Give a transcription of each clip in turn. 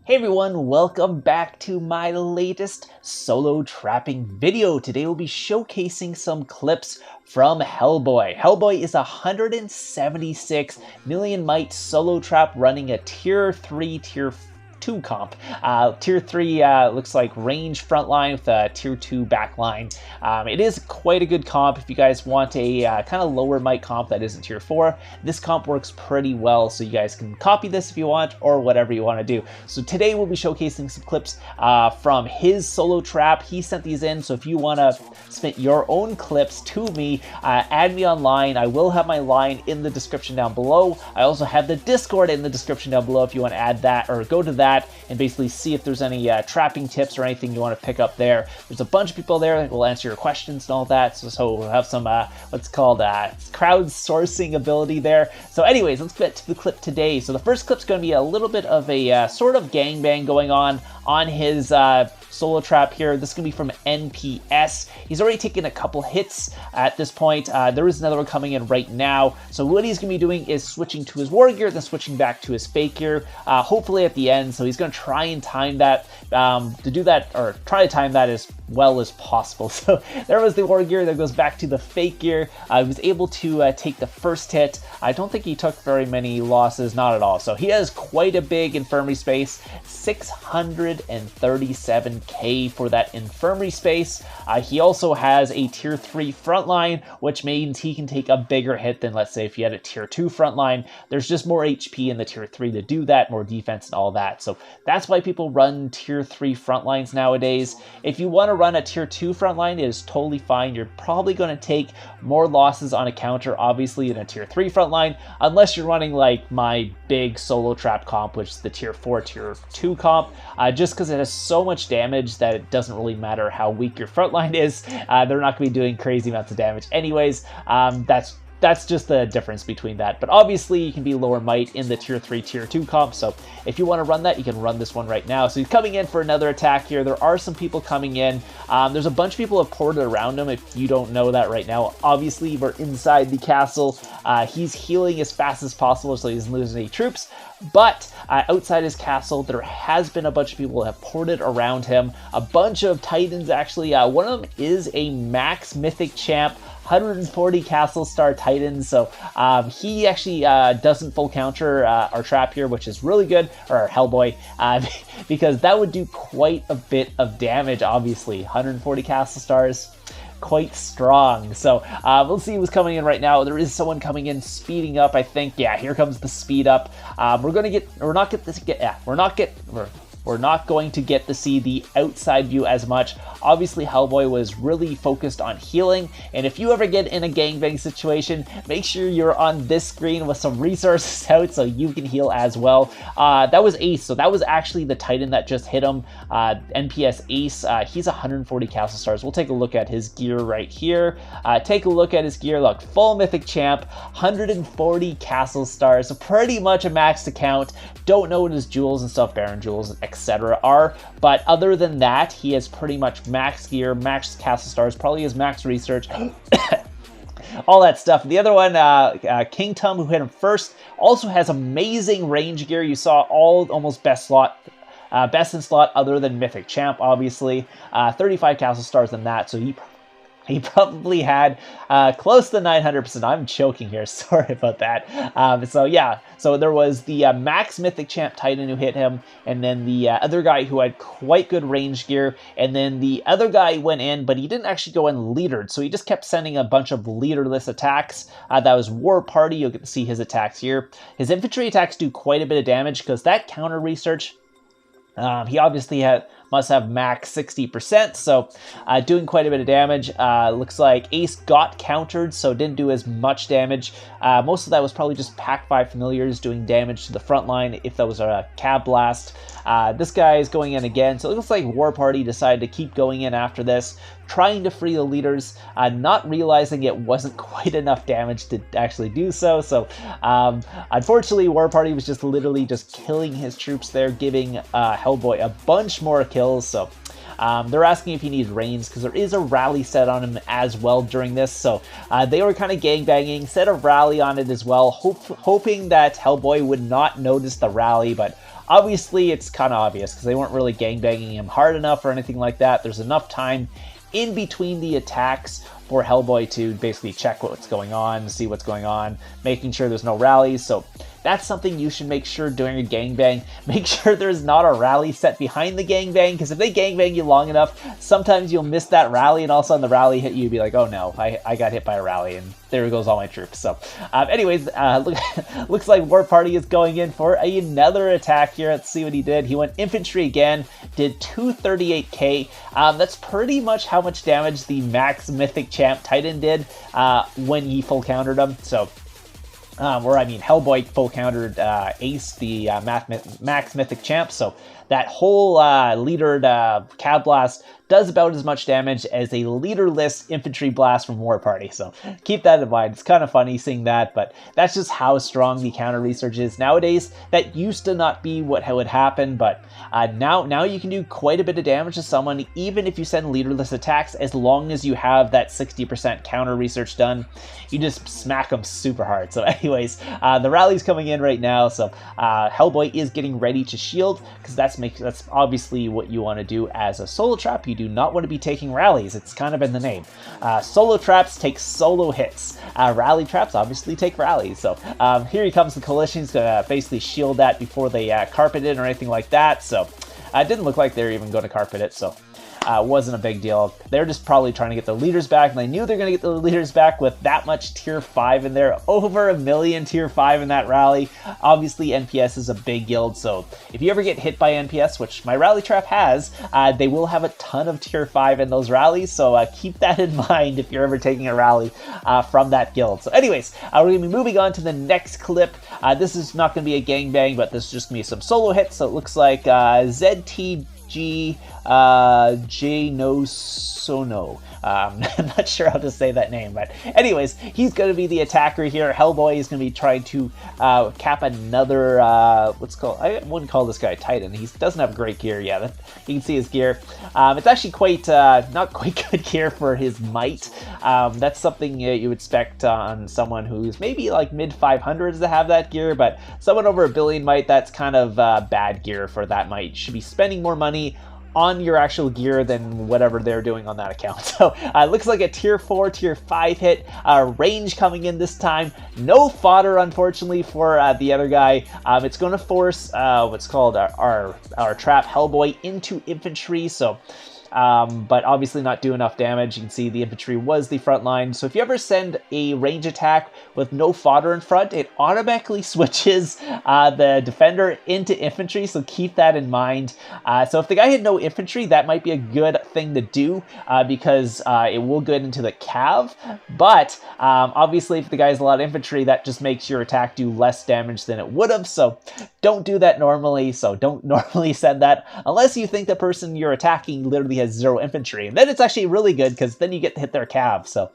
Hey everyone, welcome back to my latest solo trapping video. Today we'll be showcasing some clips from HELLBOY. HELLBOY is a 176 million mite solo trap running a tier 3, tier 2 comp. Tier 3 looks like range frontline with a tier 2 backline. It is quite a good comp if you guys want a kind of lower mite comp that isn't tier 4. This comp works pretty well, so you guys can copy this if you want or whatever you want to do. So today we'll be showcasing some clips from his solo trap. He sent these in, so if you want to submit your own clips to me, add me online. I will have my line in the description down below. I also have the Discord in the description down below if you want to add that or go to that and basically see if there's any trapping tips or anything you want to pick up there. There's a bunch of people there that will answer your questions and all that, so we'll have some what's called crowdsourcing ability there. So anyways, let's get to the clip today. So the first clip's going to be a little bit of a sort of gangbang going on his solo trap here. This is going to be from NPS. He's already taken a couple hits at this point. There is another one coming in right now. So what he's going to be doing is switching to his war gear, then switching back to his fake gear, hopefully at the end. So he's going to try and time that, try to time that as well as possible. So there was the war gear, that goes back to the fake gear. He was able to take the first hit. I don't think he took very many losses, not at all. So he has quite a big infirmary space, 637k for that infirmary space. He also has a tier 3 frontline, which means he can take a bigger hit than, let's say, if you had a tier 2 frontline. There's just more HP in the tier 3 to do that, more defense and all that. So that's why people run tier 3 frontlines nowadays. If you want to run a tier 2 frontline, it is totally fine. You're probably going to take more losses on a counter, obviously, in a tier 3 frontline, unless you're running like my big solo trap comp, which is the tier 4, tier 2 comp, just because it has so much damage that it doesn't really matter how weak your frontline is. They're not going to be doing crazy amounts of damage anyways. That's just the difference between that. But obviously you can be lower might in the tier 3, tier 2 comp. So if you want to run that, you can run this one right now. So he's coming in for another attack here. There are some people coming in. There's a bunch of people who have ported around him. If you don't know that right now, obviously we're inside the castle. He's healing as fast as possible so he doesn't lose any troops. But outside his castle, there has been a bunch of people who have ported around him. A bunch of titans, actually. One of them is a max mythic champ, 140 castle star titan, so he actually doesn't full counter our trap here, which is really good, or our HELLBOY, because that would do quite a bit of damage. Obviously 140 castle stars, quite strong. So we'll see who's coming in right now. There is someone coming in speeding up, I think. Yeah, here comes the speed up. We're not going to get to see the outside view as much. Obviously, HELLBOY was really focused on healing, and if you ever get in a gangbang situation, make sure you're on this screen with some resources out so you can heal as well. That was Ace, so that was actually the Titan that just hit him, NPS Ace. He's 140 castle stars. We'll take a look at his gear right here. Take a look at his gear. Look, full mythic champ, 140 castle stars, so pretty much a max account. Don't know what his jewels and stuff, Baron jewels, etc. are, but other than that, he has pretty much max gear, max castle stars, probably his max research, all that stuff. The other one, King Tum, who hit him first, also has amazing range gear. You saw almost best in slot other than mythic champ, obviously. 35 castle stars in that, so he probably had close to 900%. I'm choking here, sorry about that. So yeah, so there was the max mythic champ titan who hit him, and then the other guy who had quite good range gear, and then the other guy went in, but he didn't actually go in leadered, so he just kept sending a bunch of leaderless attacks. That was War Party. You'll get to see his attacks here. His infantry attacks do quite a bit of damage because that counter research, he obviously must have max 60%, so doing quite a bit of damage. Looks like Ace got countered, so didn't do as much damage. Most of that was probably just Pack 5 familiars doing damage to the front line if that was a cab blast. This guy is going in again, so it looks like War Party decided to keep going in after this, trying to free the leaders, not realizing it wasn't quite enough damage to actually do so. So unfortunately, War Party was just literally just killing his troops there, giving HELLBOY a bunch more kills. So they're asking if he needs reins because there is a rally set on him as well during this. So they were kind of gangbanging, set a rally on it as well, hoping that HELLBOY would not notice the rally, but Obviously, it's kind of obvious because they weren't really gangbanging him hard enough or anything like that. There's enough time in between the attacks for HELLBOY to basically check what's going on, see what's going on, making sure there's no rallies. So that's something you should make sure during a gangbang. Make sure there's not a rally set behind the gangbang, because if they gangbang you long enough, sometimes you'll miss that rally, and all of a sudden the rally hit you, be like, oh no, I got hit by a rally, and there goes all my troops. So anyways, looks like War Party is going in for another attack here. Let's see what he did. He went infantry again, did 238k. That's pretty much how much damage the max mythic champ Titan did when he full countered him. So HELLBOY full countered Ace, the max mythic champ. So that whole leadered Cav Blast does about as much damage as a leaderless infantry blast from War Party. So keep that in mind. It's kind of funny seeing that, but that's just how strong the counter research is nowadays. That used to not be what would happen, but now you can do quite a bit of damage to someone, even if you send leaderless attacks, as long as you have that 60% counter research done. You just smack them super hard. So anyways, the rally's coming in right now. So HELLBOY is getting ready to shield, because that's obviously what you want to do as a solo trap. You do not want to be taking rallies. It's kind of in the name. Solo traps take solo hits. Rally traps obviously take rallies. So here he comes, the coalition. He's going to basically shield that before they carpet it or anything like that. So it didn't look like they were even going to carpet it. So wasn't a big deal. They're just probably trying to get the leaders back, and they knew they're going to get the leaders back with that much tier 5 in there. Over 1 million tier 5 in that rally. Obviously, NPS is a big guild, so if you ever get hit by NPS, which my rally trap has, they will have a ton of tier 5 in those rallies, so keep that in mind if you're ever taking a rally from that guild. So anyways, we're going to be moving on to the next clip. This is not going to be a gangbang, but this is just going to be some solo hits. So it looks like ZTG J No Sono. I'm not sure how to say that name, but anyways, he's going to be the attacker here. HELLBOY is going to be trying to cap another, what's called, I wouldn't call this guy Titan. He doesn't have great gear. Yeah, you can see his gear. It's actually quite, not quite good gear for his might. That's something you would expect on someone who's maybe like mid 500s to have that gear, but someone over 1 billion might, that's kind of bad gear for that might. You should be spending more money on your actual gear than whatever they're doing on that account. So it looks like a tier 4, tier 5 hit. Range coming in this time. No fodder, unfortunately, for the other guy. It's going to force what's called our trap HELLBOY into infantry. So but obviously not do enough damage. You can see the infantry was the front line. So if you ever send a range attack with no fodder in front, it automatically switches the defender into infantry, so keep that in mind. So if the guy had no infantry, that might be a good thing to do because it will get into the cav, but obviously if the guy has a lot of infantry, that just makes your attack do less damage than it would have, so don't do that normally. So don't normally send that unless you think the person you're attacking literally has 0 infantry, and then it's actually really good because then you get to hit their cav. So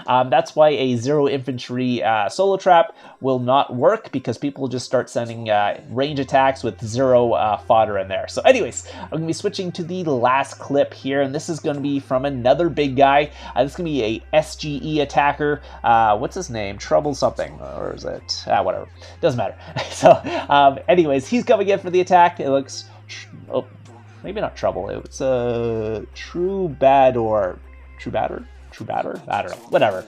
that's why a 0 infantry solo trap will not work, because people just start sending range attacks with 0 fodder in there. So anyways, I'm going to be switching to the last clip here, and this is going to be from another big guy. This is going to be a SGE attacker. What's his name? Trouble something, or is it? Whatever. Doesn't matter. So anyways, he's coming in for the attack. It looks... oh, maybe not Trouble. It's True Batter. I don't know. Whatever.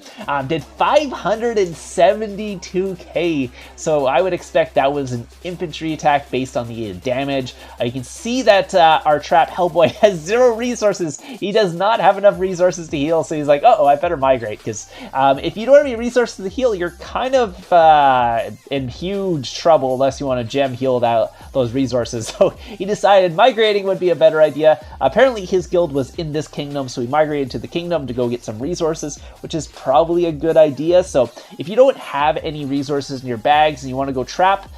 Did 572k. So I would expect that was an infantry attack based on the damage. You can see that our trap HELLBOY has 0 resources. He does not have enough resources to heal. So he's like, oh, I better migrate, because if you don't have any resources to heal, you're kind of in huge trouble unless you want to gem heal those resources. So he decided migrating would be a better idea. Apparently his guild was in this kingdom, so he migrated to the kingdom to go get some resources, which is probably a good idea. So if you don't have any resources in your bags and you want to go trap,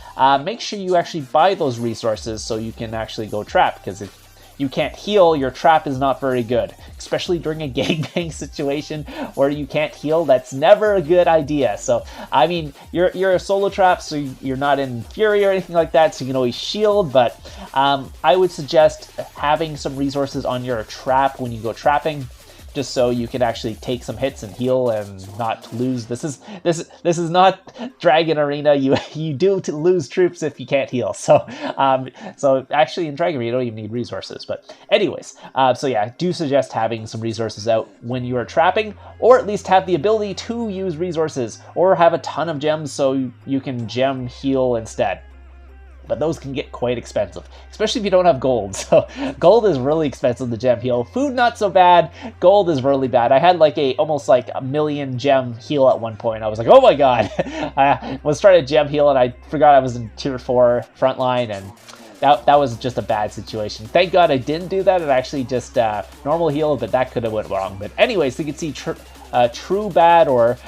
make sure you actually buy those resources so you can actually go trap, because if you can't heal, your trap is not very good, especially during a gangbang situation where you can't heal. That's never a good idea. So I mean, you're a solo trap, so you're not in fury or anything like that, so you can always shield, but I would suggest having some resources on your trap when you go trapping. just so you can actually take some hits and heal and not lose. This is not Dragon Arena. You do lose troops if you can't heal. So so actually in Dragon Arena you don't even need resources. But anyways, so yeah, I do suggest having some resources out when you are trapping, or at least have the ability to use resources, or have a ton of gems so you can gem heal instead. But those can get quite expensive, especially if you don't have gold. So gold is really expensive to gem heal. Food, not so bad. Gold is really bad. I had like almost like a million gem heal at one point. I was like, oh my god. I was trying to gem heal and I forgot I was in tier 4 frontline, and that was just a bad situation. Thank God I didn't do that. It actually just normal heal, but that could have went wrong. But anyways, you can see True Bad, or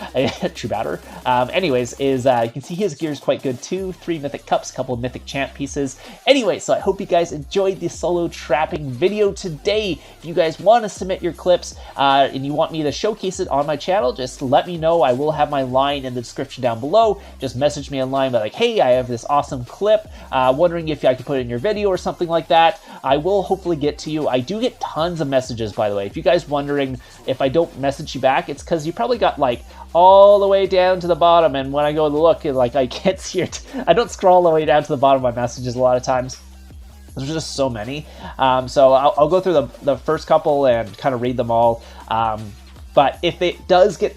True Batter. Anyways, you can see his gear is quite good too. 3 mythic cups, a couple of mythic champ pieces. Anyway, so I hope you guys enjoyed the solo trapping video today. If you guys want to submit your clips and you want me to showcase it on my channel, just let me know. I will have my line in the description down below. Just message me online, but like, hey, I have this awesome clip. Wondering if I could put it in your video or something like that. I will hopefully get to you. I do get tons of messages, by the way. If you guys wondering if I don't message you back, it's because you probably got like all the way down to the bottom, and when I go to look, like I can't see it. I don't scroll all the way down to the bottom of my messages a lot of times. There's just so many. So I'll go through the first couple and kind of read them all. But if it does get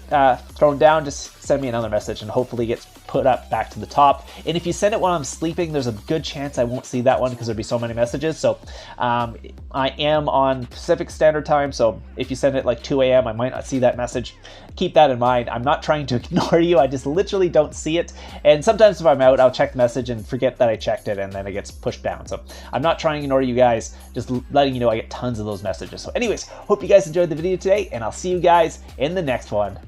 thrown down, just send me another message and hopefully it gets put up back to the top. And if you send it while I'm sleeping, there's a good chance I won't see that one because there'll be so many messages. So I am on Pacific Standard Time, so if you send it like 2 a.m., I might not see that message. Keep that in mind. I'm not trying to ignore you. I just literally don't see it. And sometimes if I'm out, I'll check the message and forget that I checked it, and then it gets pushed down. So I'm not trying to ignore you guys, just letting you know I get tons of those messages. So anyways, hope you guys enjoyed the video today, and I'll see you guys in the next one.